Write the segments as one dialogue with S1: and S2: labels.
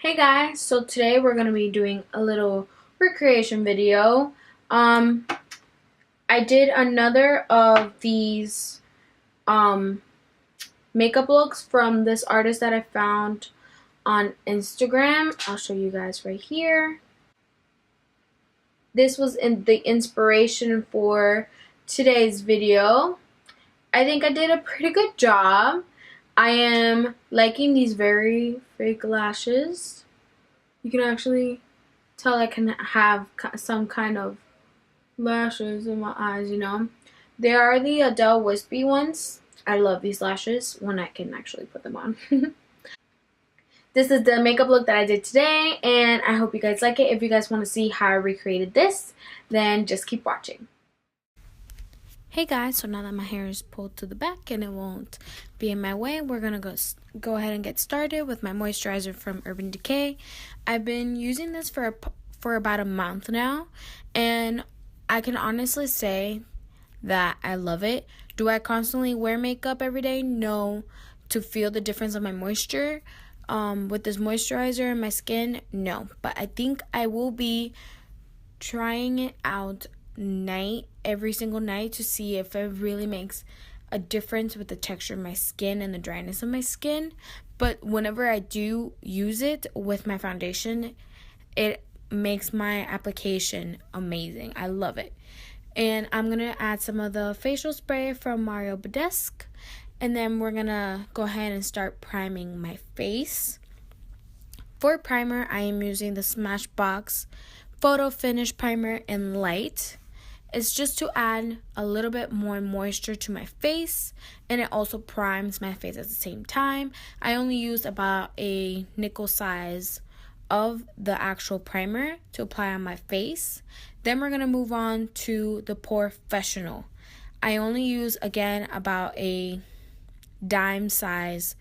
S1: Hey guys, so today we're going to be doing a little recreation video. I did another of these makeup looks from this artist that I found on Instagram. I'll show you guys right here. This was in the inspiration for today's video. I think I did a pretty good job. I am liking these very fake lashes. You can actually tell I can have some kind of lashes in my eyes, you know. They are the ARDEL WISPIE ones. I love these lashes when I can actually put them on. This is the makeup look that I did today, and I hope you guys like it. If you guys want to see how I recreated this, then just keep watching. Hey guys, so now that my hair is pulled to the back and it won't be in my way, we're going to go ahead and get started with my moisturizer from Urban Decay. I've been using this for about a month now, and I can honestly say that I love it. Do I constantly wear makeup every day? No. To feel the difference of my moisture with this moisturizer in my skin? No. But I think I will be trying it out every single night to see if it really makes a difference with the texture of my skin and the dryness of my skin. But whenever I do use it with my foundation, it makes my application amazing. I love it. And I'm gonna add some of the facial spray from Mario Badesque, and then we're gonna go ahead and start priming my face. For primer, I am using the SMASHBOX Photo Finish Primer in Light. It's just to add a little bit more moisture to my face, and it also primes my face at the same time. I only used about a nickel size of the actual primer to apply on my face. Then we're going to move on to the POREFESSIONAL. I only use, again, about a dime size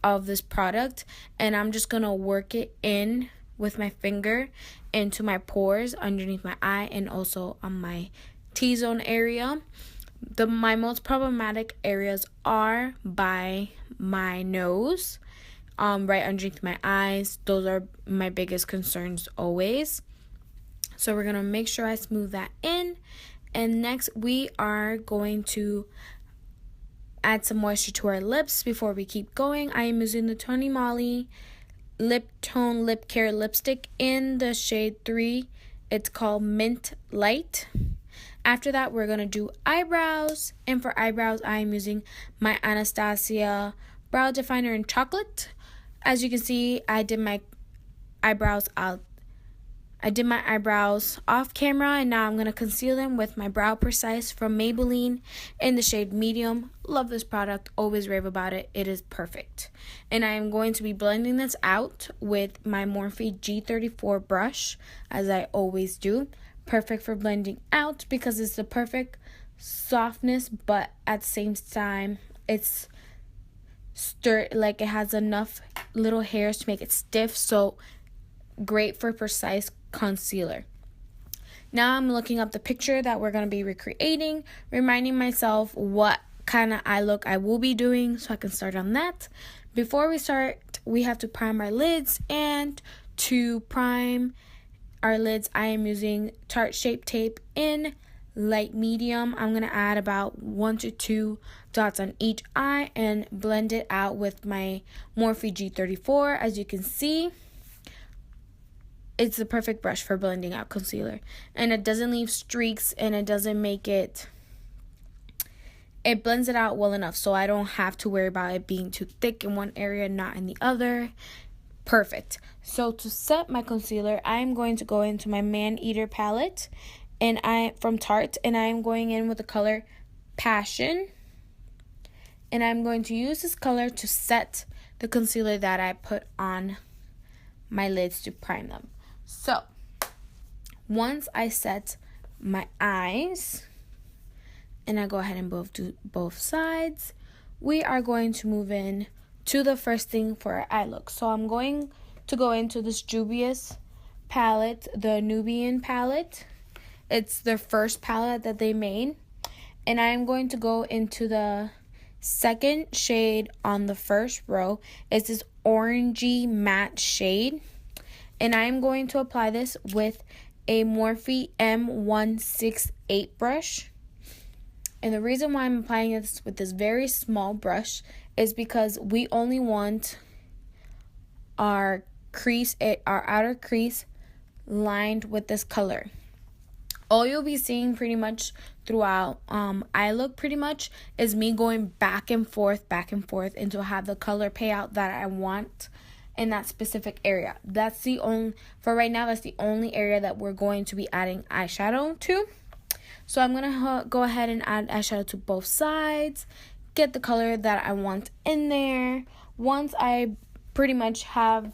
S1: of this product, and I'm just going to work it in with my finger into my pores underneath my eye and also on my T-zone area. My most problematic areas are by my nose, right underneath my eyes. Those are my biggest concerns always. So we're going to make sure I smooth that in. And next we are going to add some moisture to our lips before we keep going. I am using the Tony Moly Lip Tone Lip Care Lipstick in the shade 3. It's called Mint Light. After that, we're going to do eyebrows. And for eyebrows, I am using my Anastasia Brow Definer in Chocolate. As you can see, I did my eyebrows off camera, and now I'm going to conceal them with my Brow Precise from Maybelline in the shade Medium. Love this product. Always rave about it. It is perfect. And I am going to be blending this out with my Morphe G34 brush, as I always do. Perfect for blending out because it's the perfect softness, but at the same time it's like it has enough little hairs to make it stiff, so great for precise concealer. Now I'm looking up the picture that we're going to be recreating, reminding myself what kind of eye look I will be doing so I can start on that. Before we start, we have to prime our lids, and to prime our lids, I am using Tarte Shape Tape in light medium. I'm going to add about 1 to 2 dots on each eye and blend it out with my Morphe G34. As you can see, it's the perfect brush for blending out concealer. And it doesn't leave streaks, and it doesn't make it blends it out well enough, so I don't have to worry about it being too thick in one area, not in the other. Perfect. So to set my concealer, I am going to go into my MANEATER palette, and from Tarte, and I am going in with the color Passion, and I'm going to use this color to set the concealer that I put on my lids to prime them. So once I set my eyes and I go ahead and do both sides, we are going to move in to the first thing for our eye look. So I'm going to go into this JUVIAS palette, the NUBIAN palette. It's their first palette that they made. And I am going to go into the second shade on the first row. It's this orangey matte shade. And I'm going to apply this with a Morphe M168 brush. And the reason why I'm applying this with this very small brush is because we only want our outer crease lined with this color. All you'll be seeing pretty much throughout eye look pretty much is me going back and forth until I have the color payout that I want in that specific area. That's the only, for right now, that's the only area that we're going to be adding eyeshadow to. So I'm going to go ahead and add eyeshadow to both sides, get the color that I want in there. Once I pretty much have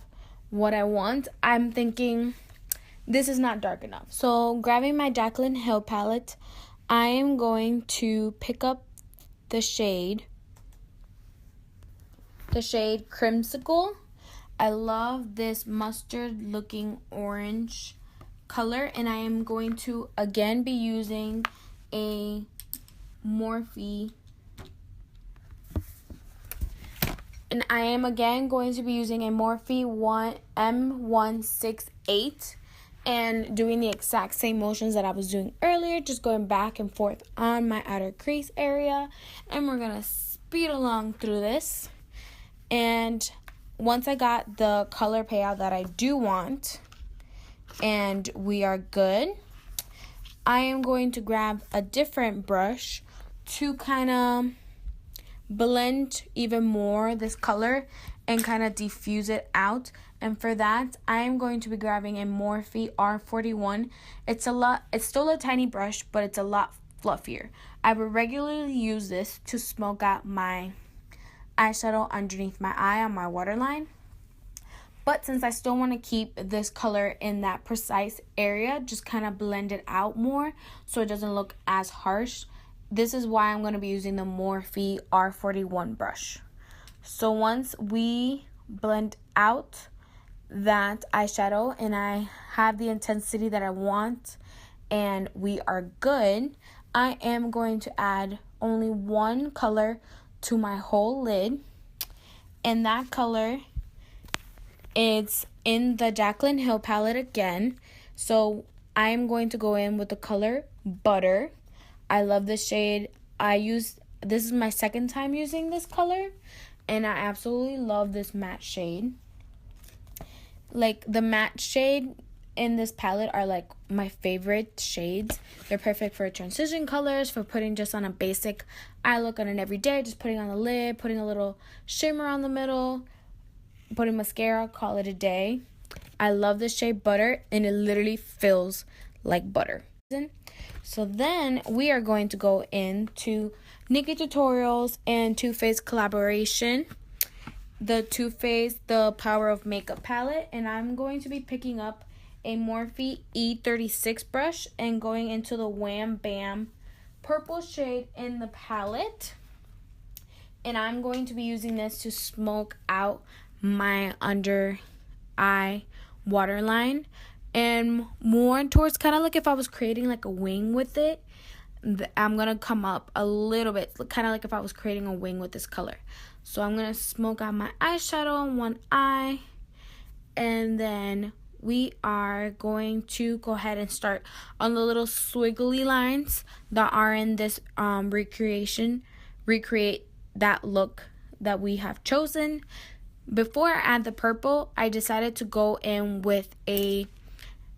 S1: what I want, I'm thinking this is not dark enough. So grabbing my JACLYN Hill palette, I am going to pick up the shade Crimsicle. I love this mustard looking orange color, and I am going to again be using a Morphe. And I am again going to be using a Morphe M168 and doing the exact same motions that I was doing earlier, just going back and forth on my outer crease area. And we're going to speed along through this. And once I got the color payout that I do want, and we are good, I am going to grab a different brush to kind of blend even more this color and kind of diffuse it out. And for that, I am going to be grabbing a Morphe R41. It's still a tiny brush, but it's a lot fluffier. I would regularly use this to smoke out my eyeshadow underneath my eye on my waterline. But since I still want to keep this color in that precise area, just kind of blend it out more so it doesn't look as harsh, this is why I'm going to be using the Morphe R41 brush. So once we blend out that eyeshadow and I have the intensity that I want and we are good, I am going to add only one color to my whole lid. And that color, it's in the JACLYN Hill palette again. So I am going to go in with the color Butter. I love this shade. This is my second time using this color, and I absolutely love this matte shade. Like, the matte shade in this palette are like my favorite shades. They're perfect for transition colors, for putting just on a basic eye look on an everyday, just putting on the lid, putting a little shimmer on the middle, putting mascara, call it a day. I love this shade Butter, and it literally feels like butter. So then we are going to go into Nikkie Tutorials and Too Faced collaboration, the Too Faced The Power of Makeup palette, and I'm going to be picking up a Morphe E36 brush and going into the Wham Bam purple shade in the palette. And I'm going to be using this to smoke out my under eye waterline, and more towards kind of like if I was creating like a wing with it. I'm going to come up a little bit, kind of like if I was creating a wing with this color. So I'm going to smoke out my eyeshadow on one eye, and then we are going to go ahead and start on the little squiggly lines that are in this recreate that look that we have chosen. Before I add the purple, I decided to go in with a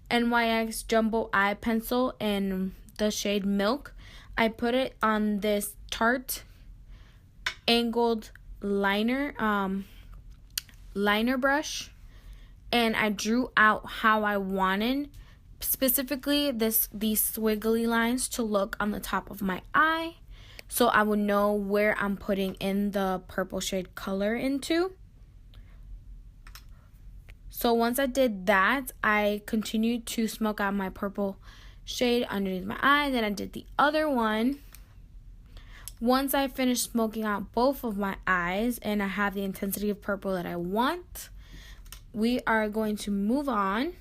S1: NYX Jumbo Eye Pencil in the shade Milk. I put it on this Tarte angled liner brush, and I drew out how I wanted specifically these squiggly lines to look on the top of my eye, so I would know where I'm putting in the purple shade color into. So once I did that, I continued to smoke out my purple shade underneath my eye. Then I did the other one. Once I finished smoking out both of my eyes and I have the intensity of purple that I want, we are going to move on.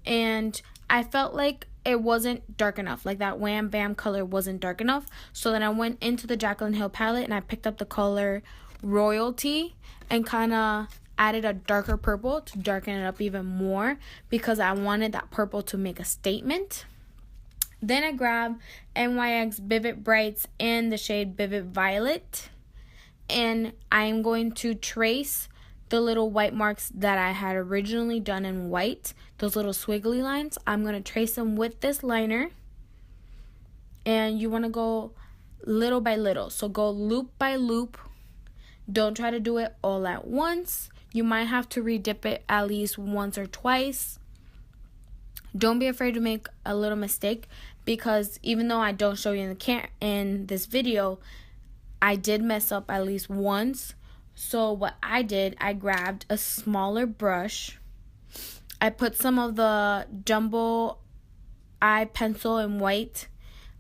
S1: And I felt like it wasn't dark enough, like that Wham Bam color wasn't dark enough. So then I went into the JACLYN Hill palette and I picked up the color Royalty and kind of added a darker purple to darken it up even more because I wanted that purple to make a statement. Then I grabbed NYX Vivid Brights in the shade Vivid Violet. And I am going to trace the little white marks that I had originally done in white. Those little squiggly lines. I'm going to trace them with this liner. And you want to go little by little. So go loop by loop. Don't try to do it all at once. You might have to redip it at least once or twice. Don't be afraid to make a little mistake, because even though I don't show you in this video, I did mess up at least once. So what I did, I grabbed a smaller brush. I put some of the jumbo eye pencil in white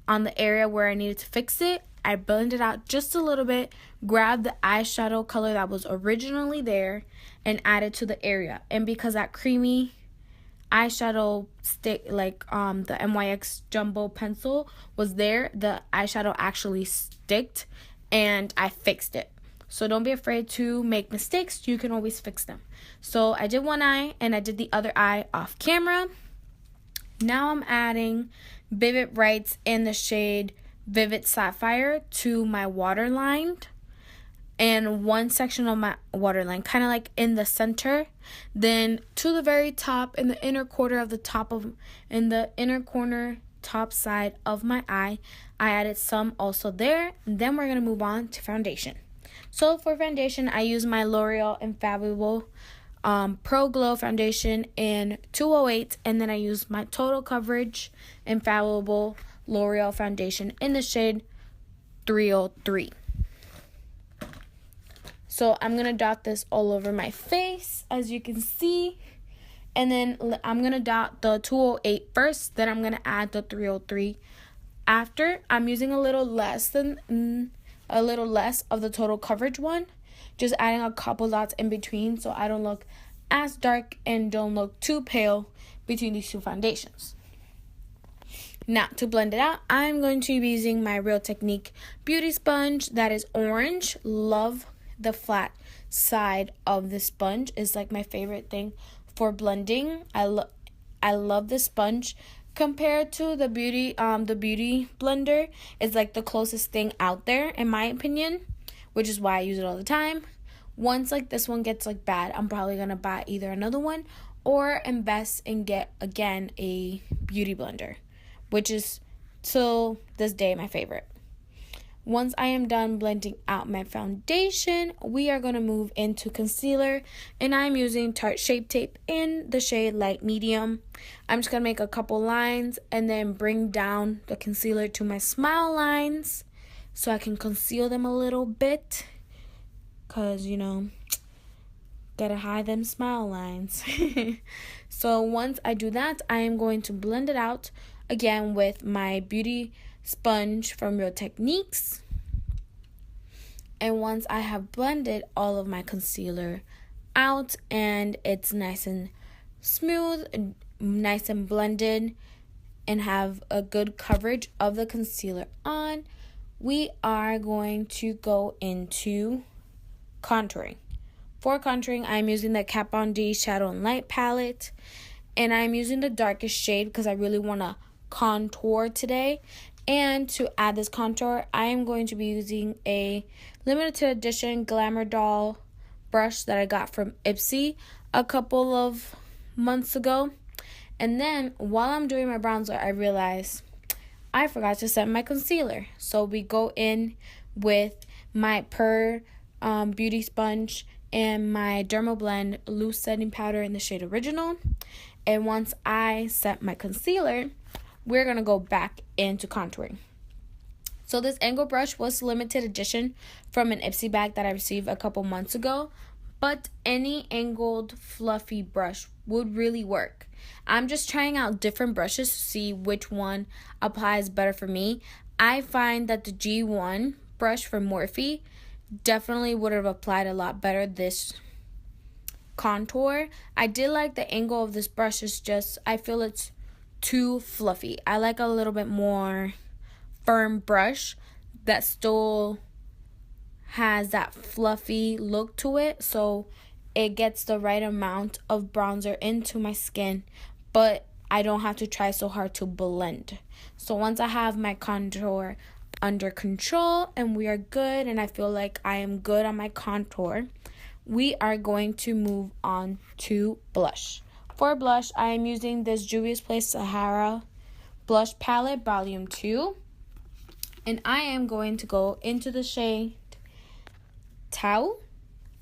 S1: on the area where I needed to fix it. I blended out just a little bit, grabbed the eyeshadow color that was originally there, and added to the area. And because that creamy eyeshadow stick, like the NYX jumbo pencil was there, the eyeshadow actually sticked, and I fixed it. So don't be afraid to make mistakes. You can always fix them. So I did one eye, and I did the other eye off camera. Now I'm adding Vivid Brights in the shade Vivid Sapphire to my waterline, and one section of my waterline, kind of like in the center. Then to the very top, in the inner corner of the top side of my eye, I added some also there. And then we're gonna move on to foundation. So for foundation, I use my L'Oreal Infallible Pro Glow foundation in 208, and then I use my Total Coverage Infallible L'Oreal foundation in the shade 303. So I'm going to dot this all over my face, as you can see. And then I'm going to dot the 208 first, then I'm going to add the 303 after. I'm using a little less of the Total Coverage one. Just adding a couple dots in between so I don't look as dark and don't look too pale between these two foundations. Now, to blend it out, I'm going to be using my Real Technique beauty sponge that is orange. Love the flat side of the sponge. It's like my favorite thing for blending. I love this sponge compared to the beauty blender. It's like the closest thing out there in my opinion, which is why I use it all the time. Once like this one gets like bad, I'm probably gonna buy either another one or invest and get again a beauty blender, which is till this day my favorite. Once I am done blending out my foundation, we are going to move into concealer, and I'm using Tarte Shape Tape in the shade Light Medium. I'm just going to make a couple lines and then bring down the concealer to my smile lines so I can conceal them a little bit, because, you know, gotta hide them smile lines. So once I do that, I am going to blend it out again with my beauty sponge from Real Techniques. And once I have blended all of my concealer out and it's nice and smooth, nice and blended, and have a good coverage of the concealer on, we are going to go into contouring. For contouring, I'm using the Kat Von D Shadow and Light palette, and I'm using the darkest shade because I really want to contour today. And to add this contour, I am going to be using a limited edition Glamour Doll brush that I got from Ipsy a couple of months ago. And then while I'm doing my bronzer, I realized I forgot to set my concealer. So we go in with my beauty sponge and my DERMABLEND loose setting powder in the shade Original. And once I set my concealer, we're going to go back into contouring. So this angle brush was limited edition from an Ipsy bag that I received a couple months ago, but any angled fluffy brush would really work. I'm just trying out different brushes to see which one applies better for me. I find that the G1 brush from Morphe definitely would have applied a lot better this contour. I did like the angle of this brush. It's just I feel it's too fluffy. I like a little bit more firm brush that still has that fluffy look to it. So it gets the right amount of bronzer into my skin, but I don't have to try so hard to blend. So once I have my contour under control and we are good and I feel like I am good on my contour, we are going to move on to blush. For blush, I am using this Juvia's Place Sahara Blush Palette Volume 2. And I am going to go into the shade Tau.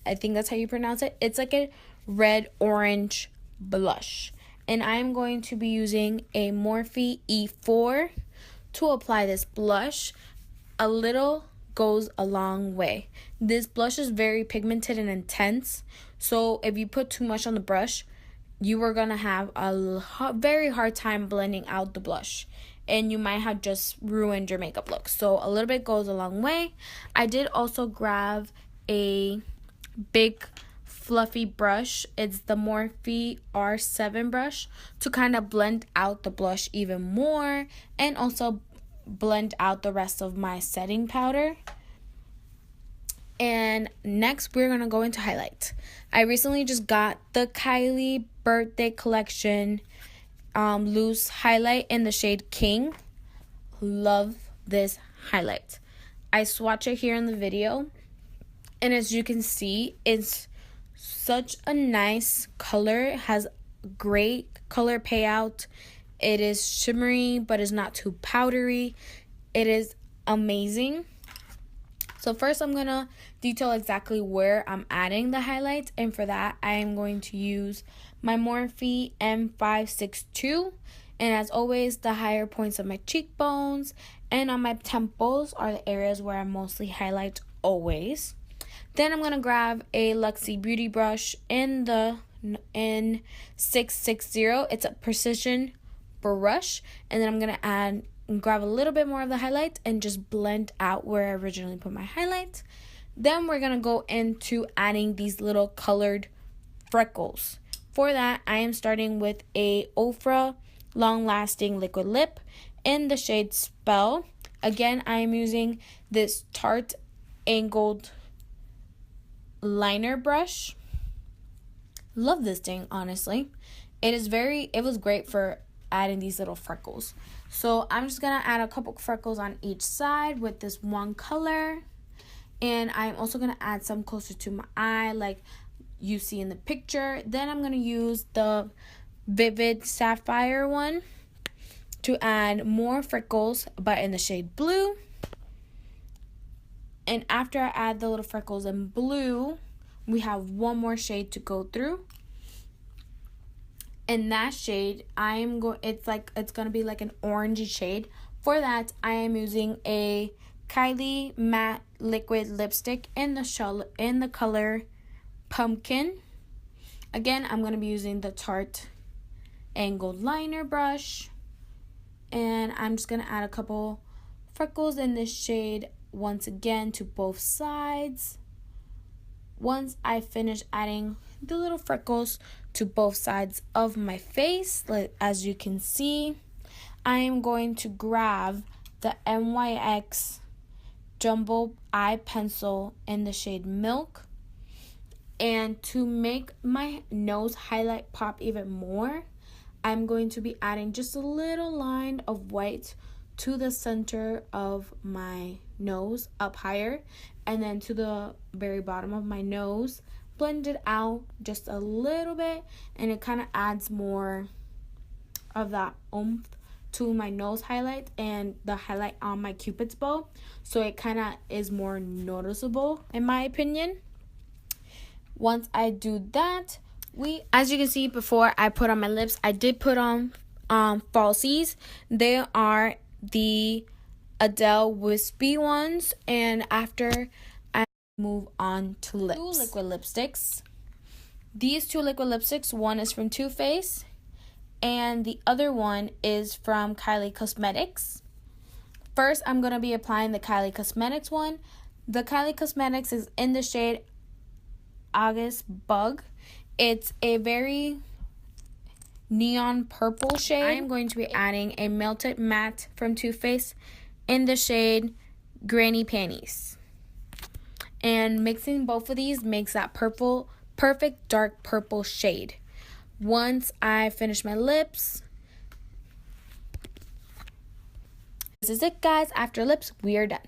S1: I think that's how you pronounce it. It's like a red-orange blush. And I'm going to be using a Morphe E4 to apply this blush. A little goes a long way. This blush is very pigmented and intense. So if you put too much on the brush, you are going to have a very hard time blending out the blush. And you might have just ruined your makeup look. So a little bit goes a long way. I did also grab a big fluffy brush. It's the Morphe R7 brush to kind of blend out the blush even more and also blend out the rest of my setting powder. And next we're going to go into highlight. I recently just got the Kylie birthday collection loose highlight in the shade King. Love this highlight. I swatch it here in the video, and as you can see, it's such a nice color. It has great color payout. It is shimmery but is not too powdery. It is amazing. So first I'm gonna detail exactly where I'm adding the highlights, and for that I am going to use my Morphe M562, and as always the higher points of my cheekbones and on my temples are the areas where I mostly highlight always. Then I'm going to grab a Luxie Beauty brush in 660. It's a precision brush, and then I'm going to grab a little bit more of the highlight and just blend out where I originally put my highlight. Then we're going to go into adding these little colored freckles. For that, I am starting with a Ofra Long Lasting Liquid Lip in the shade Spell. Again, I am using this Tarte angled liner brush. Love this thing, honestly. It was great for adding these little freckles. So I'm just gonna add a couple freckles on each side with this one color, and I'm also gonna add some closer to my eye like you see in the picture. Then I'm gonna use the Vivid Sapphire one to add more freckles, but in the shade Blue. And after I add the little freckles in blue, we have one more shade to go through. In that shade, it's gonna be like an orangey shade. For that, I am using a Kylie matte liquid lipstick in the color Pumpkin. Again, I'm gonna be using the Tarte angled liner brush, and I'm just gonna add a couple freckles in this shade once again to both sides. Once I finish adding the little freckles to both sides of my face, as you can see, I am going to grab the NYX Jumbo Eye Pencil in the shade Milk. And to make my nose highlight pop even more, I'm going to be adding just a little line of white to the center of my nose up higher, and then to the very bottom of my nose, blend it out just a little bit, and it kind of adds more of that oomph to my nose highlight and the highlight on my Cupid's bow, so it kind of is more noticeable in my opinion. Once I do that, as you can see, before I put on my lips, I did put on falsies. They are the ARDEL Wispie ones, and after I move on to lips. Two liquid lipsticks. These two liquid lipsticks, one is from Too Faced and the other one is from Kylie Cosmetics. First, I'm going to be applying the Kylie Cosmetics one. The Kylie Cosmetics is in the shade August Bug. It's a very neon purple shade. I am going to be adding a Melted Matte from Too Faced in the shade Granny Panties. And mixing both of these makes that purple perfect dark purple shade. Once I finish my lips, this is it, guys. After lips, we are done.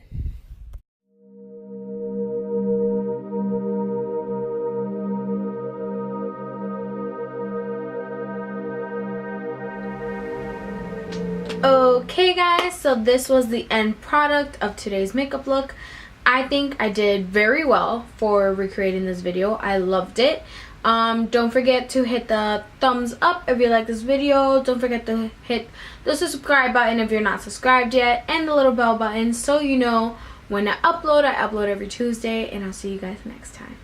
S1: Okay guys, so this was the end product of today's makeup look. I think I did very well for recreating this video. I loved it. Don't forget to hit the thumbs up if you like this video. Don't forget to hit the subscribe button if you're not subscribed yet, and the little bell button so you know when I upload every Tuesday, and I'll see you guys next time.